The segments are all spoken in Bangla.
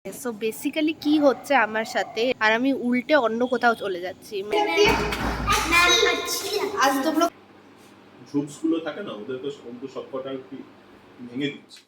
সো বেসিক্যালি কি হচ্ছে আমার সাথে, আর আমি উল্টে অন্য কোথাও চলে যাচ্ছি। আজ তোমরা গ্রুপস গুলো থাকে না, ওদের তো সবকটা কি ভেঙে দিচ্ছে।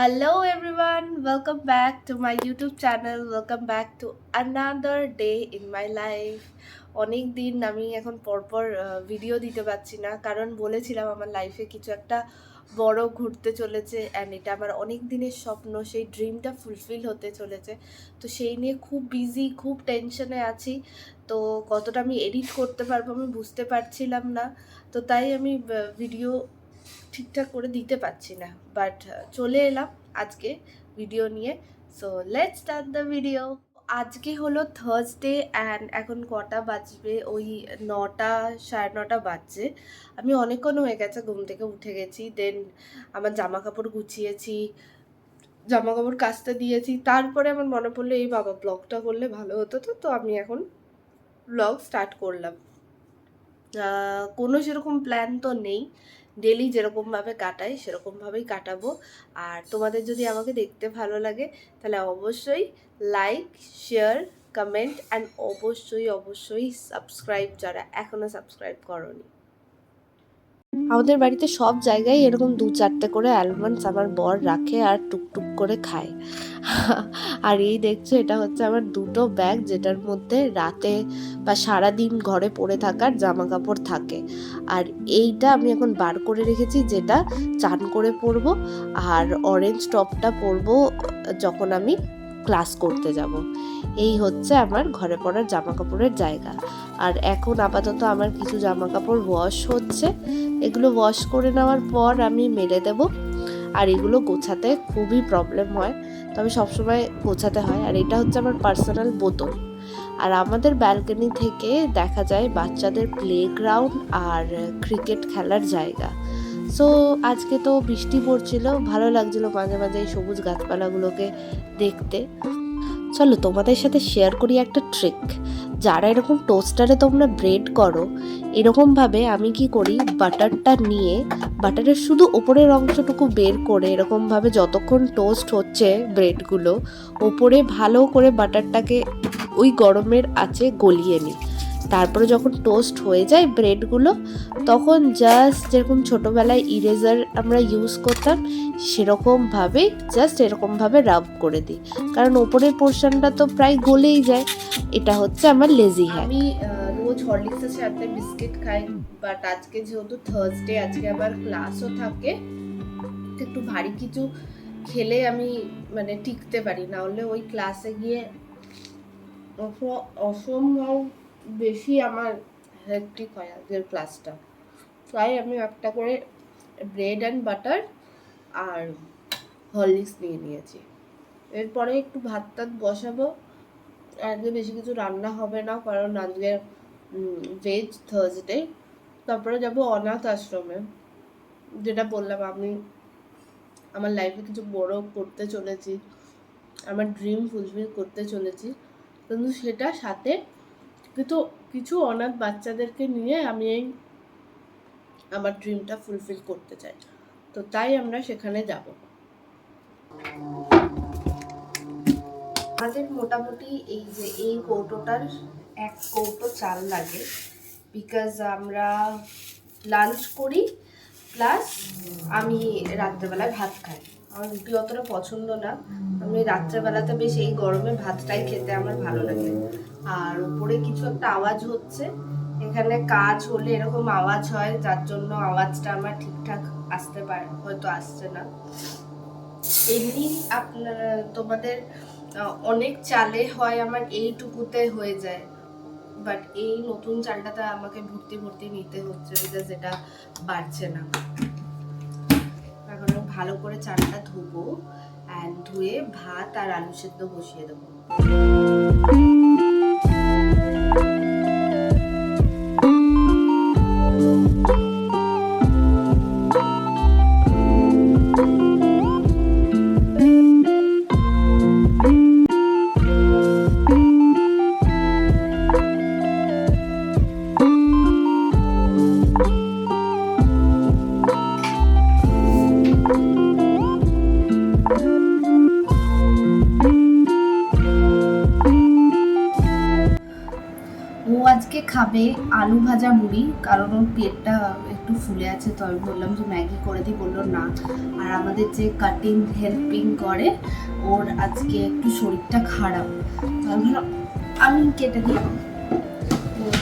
Hello everyone, welcome back to my YouTube channel, welcome back to another day in my life. অনেক দিন আমি এখন পরপর ভিডিও দিতে পারছি না, কারণ বলেছিলাম আমার লাইফে কিছু একটা বড় ঘুরতে চলেছে অ্যান্ড এটা আমার অনেক দিনের স্বপ্ন, সেই ড্রিমটা ফুলফিল হতে চলেছে। তো সেই নিয়ে খুব বিজি, খুব টেনশনে আছি। তো কতটা আমি এডিট করতে পারবো আমি বুঝতে পারছিলাম না, তো তাই আমি ভিডিও ঠিকঠাক করে দিতে পারছি না। বাট চলে এলাম আজকে ভিডিও নিয়ে। So let's start the video. আজকে হলো থার্সডে অ্যান্ড এখন কটা বাজবে, ওই 9টা 9:30 বাজছে। আমি অনেকক্ষণ হয়ে গেছে ঘুম থেকে উঠে গেছি, দেন আমার জামা কাপড় গুছিয়েছি, জামা কাপড় কাচতে দিয়েছি। তারপরে আমার মনে পড়লো এই বাবা ব্লগটা করলে ভালো হতো, তো আমি এখন ব্লগ স্টার্ট করলাম। কোনো সেরকম প্ল্যান তো নেই, ডেলি যেরকমভাবে কাটাই সেরকমভাবেই কাটাবো। আর তোমাদের যদি আমাকে দেখতে ভালো লাগে তাহলে অবশ্যই লাইক, শেয়ার, কমেন্ট অ্যান্ড অবশ্যই সাবস্ক্রাইব, যারা এখনও সাবস্ক্রাইব করোনি। আমাদের বাড়িতে সব জায়গায় এরকম 2-4টে করে অ্যালমন্ডস আমার বর রাখে আর টুকটুক করে খায়। আর এই দেখছো, এটা হচ্ছে আমার 2টো ব্যাগ, যেটার মধ্যে রাতে বা সারাদিন ঘরে পরে থাকার জামা কাপড় থাকে। আর এইটা আমি এখন বার করে রেখেছি, যেটা চান করে পরবো, আর অরেঞ্জ টপটা পরবো যখন আমি ক্লাস করতে যাব। এই হচ্ছে আমার ঘরে পরার জামা কাপড়ের জায়গা। আর এখন আপাতত আমার কিছু জামা কাপড় ওয়াশ হচ্ছে, এগুলো ওয়াশ করে নেওয়ার পর আমি মেলে দেব। আর এগুলো গোছাতে খুবই প্রবলেম হয়, তো আমি সবসময় গোছাতে হয়। আর এটা হচ্ছে আমার পার্সোনাল বোতল। আর আমাদের ব্যালকনি থেকে দেখা যায় বাচ্চাদের প্লেগ্রাউন্ড আর ক্রিকেট খেলার জায়গা। সো আজকে তো বৃষ্টি পড়ছিল, ভালো লাগছিল মাঝে মাঝে এই সবুজ গাছপালাগুলোকে দেখতে। চলো তোমাদের সাথে শেয়ার করি একটা ট্রিক। যারা এরকম টোস্টারে তোমরা ব্রেড করো, এরকমভাবে আমি কি করি, বাটারটা নিয়ে বাটারের শুধু ওপরের অংশটুকু বের করে এরকমভাবে যতক্ষণ টোস্ট হচ্ছে ব্রেডগুলো, ওপরে ভালো করে বাটারটাকে ওই গরমের আঁচে গলিয়ে নিই। তারপরে যখন টোস্ট হয়ে যায় ব্রেডগুলো, তখন জাস্ট যেরকম ছোটোবেলায় ইরেজার আমরা ইউজ করতাম সেরকমভাবে জাস্ট এরকমভাবে রাব করে দিই, কারণ ওপরের পোর্শনটা তো প্রায় গলেই যায়। এটা হচ্ছে আমার লেজি হ্যাক। আমি রোজ হরলিক্সের সাথে বিস্কিট খাই, বাট আজকে যেহেতু থার্সডে, আজকে আবার ক্লাসও থাকে, একটু ভারী কিছু খেলে আমি মানে টিকতে পারি, না হলে ওই ক্লাসে গিয়ে অসম্ভব বেশি আমার হেক্টিক হয় আজকের ক্লাসটা। তাই আমি একটা করে ব্রেড অ্যান্ড বাটার আর হরলিক্স নিয়ে নিয়েছি। এরপরে একটু ভাত টাত বসাবো। আজকে বেশি কিছু রান্না হবে না, কারণ আজকে ভেজ থার্সডে। তারপরে যাব অনাথ আশ্রমে, যেটা বললাম আমি আমার লাইফে কিছু বড় করতে চলেছি, আমার ড্রিম ফুলফিল করতে চলেছি। কিন্তু সেটা সাথে কিছু অনাথ বাচ্চাদেরকে নিয়ে আমি এই আমার ড্রিমটা ফুলফিল করতে চাই। তো তাই আমরা সেখানে যাব। আমাদের মোটামুটি এই যে এই কৌটোটার 1 কৌটো চাল লাগে, বিকজ আমরা লাঞ্চ করি প্লাস আমি রাত্রেবেলায় ভাত খাই। আমার রুটি অতটা পছন্দ না, আমি রাত্রেবেলাতে বেশ এই গরমে ভাতটাই খেতে আমার ভালো লাগে। আর উপরে কিছু একটা আওয়াজ হচ্ছে, এখানে কাজ হলে এরকম আওয়াজ হয়, যার জন্য আওয়াজটা আমার ঠিকঠাক আসতে পারে, হয়তো আসছে না। এমনি আপনারা তোমাদের অনেক চালে হয়, আমার এইটুকুতে হয়ে যায়, বাট এই নতুন চালটাতে আমাকে ভর্তি নিতে হচ্ছে, বিকজ এটা বাড়ছে না। এখন ভালো করে চালটা ধুবো, অ্যান্ড ধুয়ে ভাত আর আলু সেদ্ধ বসিয়ে দেবো। খাবে আলু ভাজা মুড়ি, কারণ ওর পেটটা একটু ফুলে আছে, তো আমি বললাম যে ম্যাগি করে দিই, বললো না। আর আমাদের যে কাটিং হেল্পিং করে, ওর আজকে একটু শরীরটা খারাপ, তো আমি ভাবলাম আমি কেটে দিই। ওর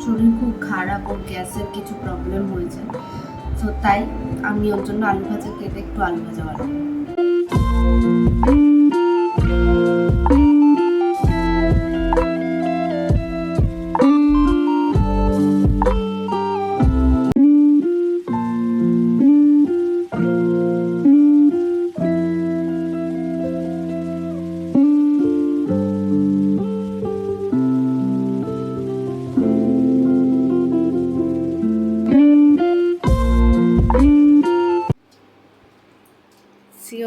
শরীর খুব খারাপ, ওর গ্যাসের কিছু প্রবলেম হয়েছে, তো তাই আমি ওর জন্য আলু ভাজা কেটে একটু আলু ভাজা বানাবো।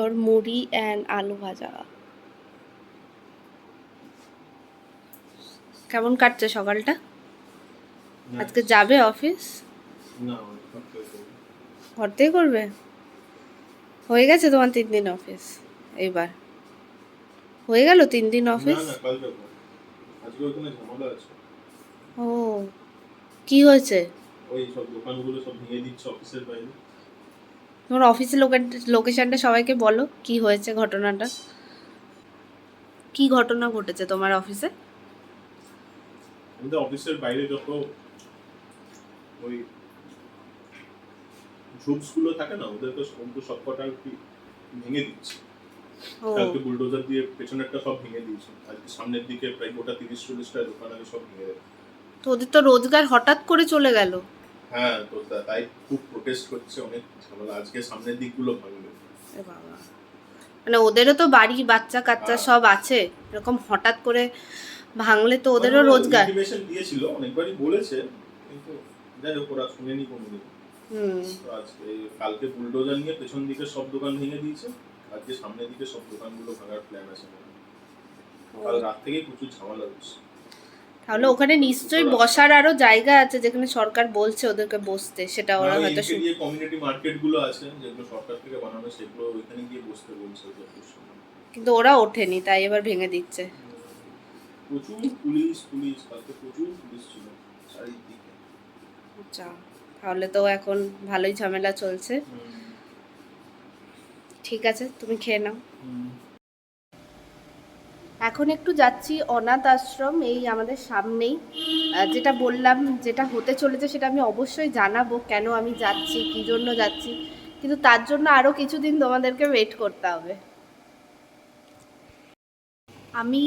ওর মুড়ি অ্যান্ড আলু ভাজা। কেমন কাটছে সকালটা? আজকে যাবে অফিস? না, ঘর থেকে করবে? হয়ে গেছে তোমার 3 দিন অফিস? এইবার হয়ে গেল 3 দিন অফিস? না, কাল যাবো। আজকে ওখানে ঝামেলা আছে। ও, কি হয়েছে? ওই সব দোকানগুলো সব ভেঙে দিচ্ছে অফিসের বাইরে। তোমার অফিসের লোকেশনটা সবাইকে বলো, কি হয়েছে ঘটনাটা, কি ঘটনা ঘটেছে তোমার অফিসে? আমাদের অফিসের বাইরে যত ওই গ্রুপস গুলো থাকে না, ওদেরকে সব কটা কি ভেঙে দিচ্ছে। কালকে বুলডোজার দিয়ে পেছনেরটা সব ভেঙে দিয়েছে, আজকে সামনের দিকে প্রায় গোটা 30-40টা দোকান আগে সব ভেঙে দেবে। তো ওদের তো রোজগার হঠাৎ করে চলে গেল। হ্যাঁ, তো তাই খুব প্রোটেস্ট করছে, অনেক ঝামেলা। আজকে সামনের দিকগুলো ভাঙবে। বাবা, মানে ওদেরও তো বাড়ি বাচ্চা কাচ্চা সব আছে, এরকম হঠাৎ করে ভাঙলে তো ওদেরও রোজগার। ইনফরমেশন দিয়েছিল, অনেকবারই বলেছে, কিন্তু যাই হোক ওরা শুনেনি কোনোদিন। তো আজকে কালকে বুলডোজার নিয়ে পেছন দিকে সব দোকান ভেঙে দিয়েছে, আজকে সামনের দিকে সব দোকানগুলো ভাঙার প্ল্যান আছে। কাল রাত থেকেই প্রচুর ঝামেলা হচ্ছে। তাহলে ওখানে নিশ্চয়ই বসার আরো জায়গা আছে, যেখানে সরকার বলছে ওদেরকে বসতে, সেটা ওরা হয়তো যে কমিউনিটি মার্কেট গুলো আছে যেগুলো সরকার থেকে বানানো, সেগুলো ওইখানে গিয়ে বসতে বলছে। কিন্তু ওরা ওঠেনি, তাই এবার ভেঙে দিচ্ছে। প্রচুর পুলিশ কালকে প্রচুর পুলিশ ছিল চারিদিকে। আচ্ছা, তাহলে তো এখন ভালোই ঝামেলা চলছে। ঠিক আছে, তুমি খেয়ে নাও। এখন একটু যাচ্ছি অনাথ আশ্রম, এই আমাদের সামনেই। যেটা বললাম, যেটা হতে চলেছে সেটা আমি অবশ্যই জানাবো, কেন আমি যাচ্ছি, কী জন্য যাচ্ছি, কিন্তু তার জন্য আরও কিছুদিন তোমাদেরকে ওয়েট করতে হবে। আমি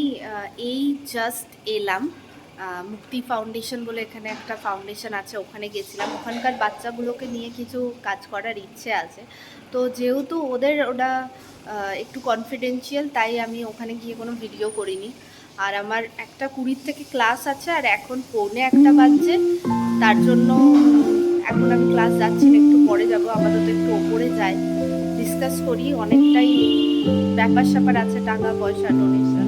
এই জাস্ট এলাম মুক্তি ফাউন্ডেশন বলে, এখানে একটা ফাউন্ডেশন আছে, ওখানে গেছিলাম। ওখানকার বাচ্চাগুলোকে নিয়ে কিছু কাজ করার ইচ্ছে আছে, তো যেহেতু ওরা একটু কনফিডেন্সিয়াল, তাই আমি ওখানে গিয়ে কোনো ভিডিও করিনি। আর আমার 1:20 থেকে ক্লাস আছে, আর এখন 1:45 বাজছে, তার জন্য এখন আমি ক্লাস যাচ্ছি না, একটু পরে যাব। আপাতত একটু ওপরে যাই, ডিসকাস করি, অনেকটাই ব্যাপার স্যাপার আছে, টাকা পয়সা ডোনেশন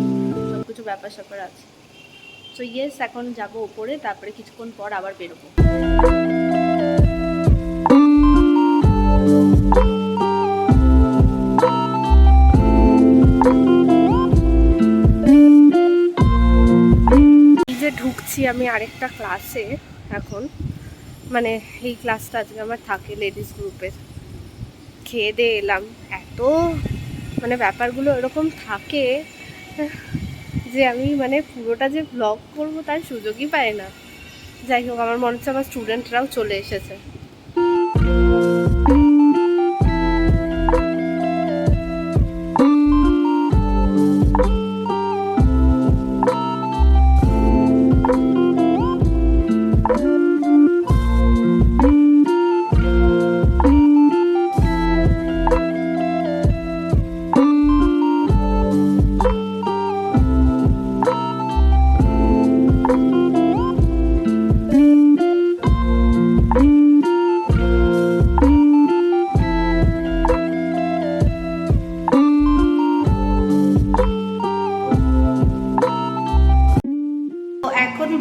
সব কিছু ব্যাপার স্যাপার আছে। সো ইয়েস, এখন যাব ওপরে, তারপরে কিছুক্ষণ পর আবার বেরোবো। এই যে ঢুকছি আমি আরেকটা ক্লাসে এখন, মানে এই ক্লাসটা আজকে আমার থাকে লেডিস গ্রুপের। খেয়ে দিয়ে এলাম, এত মানে ব্যাপারগুলো এরকম থাকে যে আমি মানে পুরোটা যে ব্লগ করব তার সুযোগই পাই না। যাই হোক, আমার মনে হচ্ছে আমার স্টুডেন্টরাও চলে এসেছে।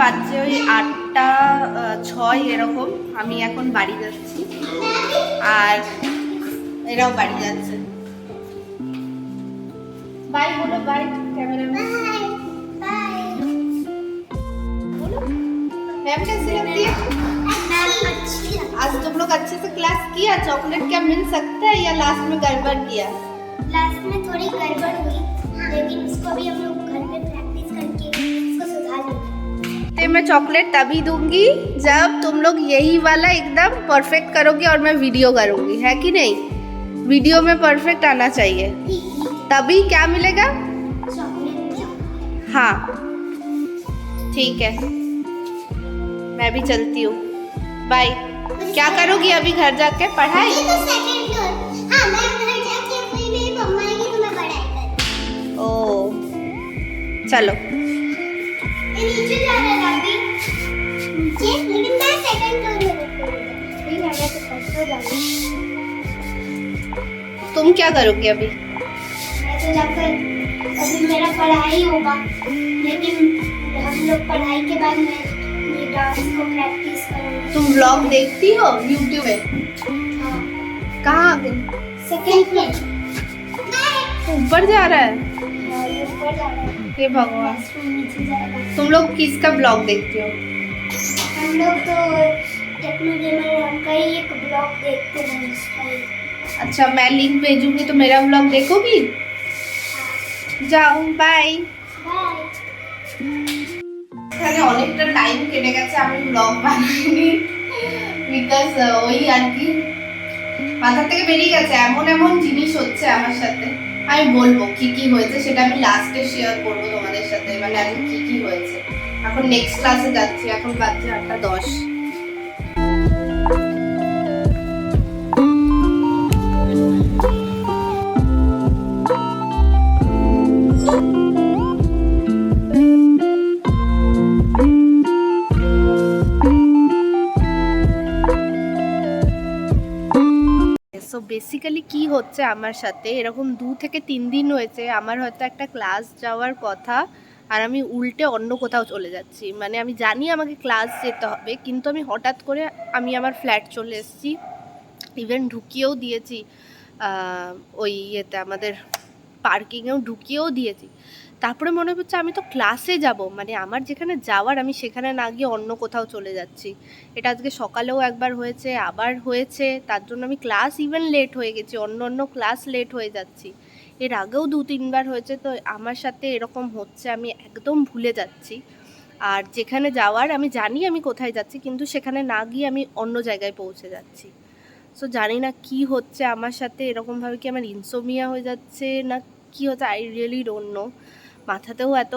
বাজছে ওই 8:06 এরকম। আমি এখন বাড়ি যাচ্ছি, আর এরাও বাড়ি যাচ্ছে। বাই বলো, বাই ক্যামেরাম্যান বলো, मैम कैसी लगती है? आज तुम लोग अच्छे से क्लास किया? चॉकलेट क्या मिल सकता है या लास्ट में गड़बड़ किया? लास्ट में थोड़ी गड़बड़ हुई, लेकिन उसको भी हम लोग घर पे प्रैक्टिस करके उसको सुधार लेंगे। तो मैं चॉकलेट तभी दूंगी जब तुम लोग यही वाला एकदम परफेक्ट करोगे और मैं वीडियो करूंगी, है कि नहीं? वीडियो में परफेक्ट आना चाहिए, तभी क्या मिलेगा? चॉकलेट। हाँ ठीक है, मैं भी चलती हूँ, बाय। क्या करोगी अभी घर जाके? पढ़ाई? ये तो सेकंड फ्लोर। हाँ, मैं घर जाके अपनी मेरी मम्मा आएगी तो मैं पढ़ाई करूँगी। ओ चलो। ये नीचे जा रहा है राबी। नीचे? लेकिन मैं सेकंड फ्लोर में रुकूंगी। ठीक है, मैं तो फर्स्ट फ्लोर जाऊंगी। तुम क्या करोगी अभी? मैं तो जाकर अभी मेरा पढ़ाई होगा, लेकिन हम लोग पढ़ाई के बाद मैं ये डांस को प्रैक्टिस करूँगी। तुम व्लॉग देखती हो यूट्यूब में? हाँ, कहाँ? Second floor. ऊपर जा रहा है? हाँ, ये ऊपर जा रहा है। हे भगवान, नेक्स्ट में नीचे जाएगा। तुम लोग किसका ब्लॉग देखते हो? हम लोग तो टेक्नो गेमर का ही एक ब्लॉग देखते हैं उसका ही। अच्छा, मैं लिंक भेजूंगी तो मेरा ब्लॉग देखोगी? যাও, বাই। बाय। এখানে অনেকটা টাইম কেটে গেছে, আমি ব্লগ বানাইনি বিকজ ওই আর কি মাথা থেকে বেরিয়ে গেছে। এমন এমন জিনিস হচ্ছে আমার সাথে, আমি বলবো কি কি হয়েছে সেটা আমি লাস্টে শেয়ার করবো তোমাদের সাথে, মানে আমি কি কি হয়েছে। এখন নেক্সট ক্লাসে যাচ্ছি, এখন বাজছে 8:10। সো বেসিক্যালি কি হচ্ছে আমার সাথে, এরকম 2 থেকে 3 দিন হয়েছে আমার হয়তো একটা ক্লাস যাওয়ার কথা আর আমি উল্টে অন্য কোথাও চলে যাচ্ছি। মানে আমি জানি আমাকে ক্লাস যেতে হবে, কিন্তু আমি হঠাৎ করে আমি আমার ফ্ল্যাট চলে এসেছি, ইভেন ঢুকিয়েও দিয়েছি ওই ইয়েতে আমাদের পার্কিংয়েও ঢুকিয়েও দিয়েছি। তারপরে মনে হচ্ছে আমি তো ক্লাসে যাব, মানে আমার যেখানে যাওয়ার আমি সেখানে না গিয়ে অন্য কোথাও চলে যাচ্ছি। এটা আজকে সকালেও একবার হয়েছে, আবার হয়েছে, তার জন্য আমি ক্লাস ইভেন লেট হয়ে গেছি, অন্য ক্লাস লেট হয়ে যাচ্ছি। এর আগেও 2-3 বার হয়েছে, তো আমার সাথে এরকম হচ্ছে, আমি একদম ভুলে যাচ্ছি। আর যেখানে যাওয়ার আমি জানি আমি কোথায় যাচ্ছি, কিন্তু সেখানে না গিয়ে আমি অন্য জায়গায় পৌঁছে যাচ্ছি। সো জানি না কি হচ্ছে আমার সাথে, এরকমভাবে কি আমার ইনসোমিয়া হয়ে যাচ্ছে না কি হচ্ছে, আই রিয়েলি ডোন্ট নো। মাথাতেও এত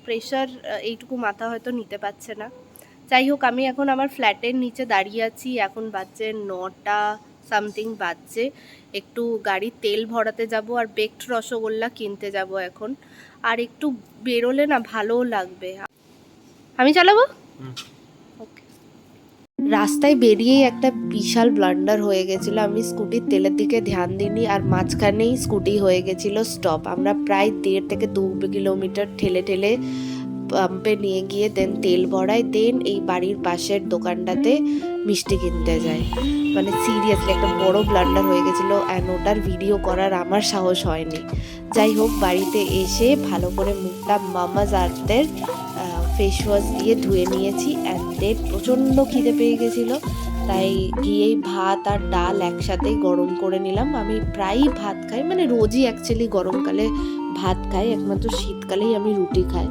প্রেশার, এইটুকু মাথা হয়তো নিতে পারছে না। যাই হোক, আমি এখন আমার ফ্ল্যাটের নিচে দাঁড়িয়ে আছি, এখন বাজছে 9টা সামথিং বাজছে। একটু গাড়ির তেল ভরাতে যাব আর বেকড রসগোল্লা কিনতে যাব এখন। আর একটু বেরোলে না ভালোও লাগবে। আমি চালাবো? ওকে। রাস্তায় বেরিয়েই একটা বিশাল ব্লান্ডার হয়ে গেছিলো, আমি স্কুটির তেলের দিকে ধ্যান দিইনি আর মাঝখানেই স্কুটি হয়ে গেছিলো স্টপ। আমরা প্রায় 1.5 থেকে 2 কিলোমিটার ঠেলে পাম্পে নিয়ে গিয়ে দেন তেল ভরাই, দেন এই বাড়ির পাশের দোকানটাতে মিষ্টি কিনতে যাই। মানে সিরিয়াসলি একটা বড় ব্লান্ডার হয়ে গেছিলো, অ্যান্ড ওটার ভিডিও করার আমার সাহস হয়নি। যাই হোক, বাড়িতে এসে ভালো করে মুখটা মামাজ আর্থের ফেস ওয়াশ দিয়ে ধুয়ে নিয়েছি, অ্যান্ড দেন প্রচণ্ড খিদে পেয়ে গেছিলো, তাই গিয়েই ভাত আর ডাল একসাথেই গরম করে নিলাম। আমি প্রায়ই ভাত খাই, মানে রোজই অ্যাকচুয়ালি গরমকালে ভাত খাই, একমাত্র শীতকালেই আমি রুটি খাই।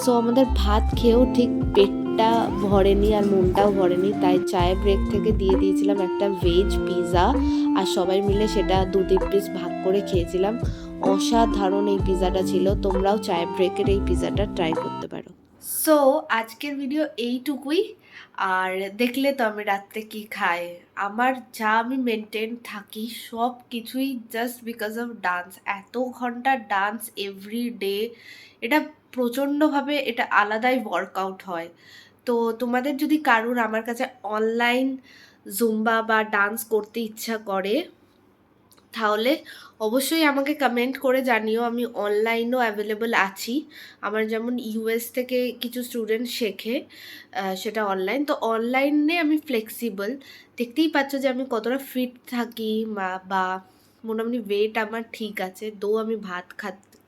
সো আমাদের ভাত খেয়েও ঠিক পেটটা ভরেনি আর মনটাও ভরেনি, তাই চায়ের ব্রেক থেকে দিয়ে দিয়েছিলাম একটা ভেজ পিৎজা, আর সবাই মিলে সেটা 2-3 পিস ভাগ করে খেয়েছিলাম। অসাধারণ এই পিৎজাটা ছিল, তোমরাও চায়ের ব্রেকের এই পিৎজাটা ট্রাই করতে পারো। সো আজকের ভিডিও এইটুকুই। আর দেখলে তো আমি রাত্রে কি খাই, আমার যা আমি মেনটেন থাকি সব কিছুই জাস্ট বিকজ অফ ডান্স। এত ঘন্টা ডান্স এভরি ডে, এটা প্রচণ্ডভাবে এটা আলাদাই ওয়ার্কআউট হয়। তো তোমাদের যদি কারোর আমার কাছে অনলাইন জুম্বা বা ডান্স করতে ইচ্ছা করে, তাহলে অবশ্যই আমাকে কমেন্ট করে জানিও, আমি অনলাইনও অ্যাভেলেবল আছি। আমার যেমন ইউএস থেকে কিছু স্টুডেন্ট শেখে, সেটা অনলাইন, তো অনলাইনে আমি ফ্লেক্সিবল। দেখতেই পাচ্ছ যে আমি কতটা ফিট থাকি, বা মোটামুটি ওয়েট আমার ঠিক আছে, দো আমি ভাত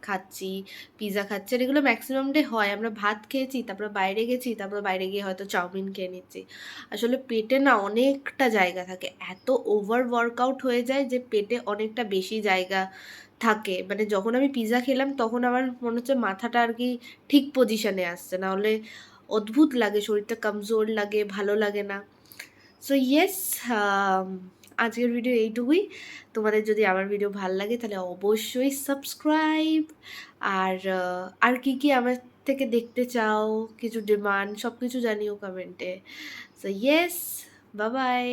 খাচ্ছি, পিৎজা খাচ্ছি, আর এগুলো ম্যাক্সিমাম ডে হয়। আমরা ভাত খেয়েছি, তারপর বাইরে গেছি, তারপর বাইরে গিয়ে হয়তো চাউমিন খেয়ে নিচ্ছি। আসলে পেটে না অনেকটা জায়গা থাকে, এত ওভার ওয়ার্কআউট হয়ে যায় যে পেটে অনেকটা বেশি জায়গা থাকে। মানে যখন আমি পিৎজা খেলাম তখন আমার মনে হচ্ছে মাথাটা আর কি ঠিক পজিশনে আসছে, না হলে অদ্ভুত লাগে, শরীরটা কমজোর লাগে, ভালো লাগে না। সো ইয়েস, আজকের ভিডিও এইটুকুই। তোমাদের যদি আমার ভিডিও ভালো লাগে তাহলে অবশ্যই সাবস্ক্রাইব। আর কি কি আমার থেকে দেখতে চাও, কিছু ডিমান্ড, সব কিছু জানিও কমেন্টে। So yes, bye bye.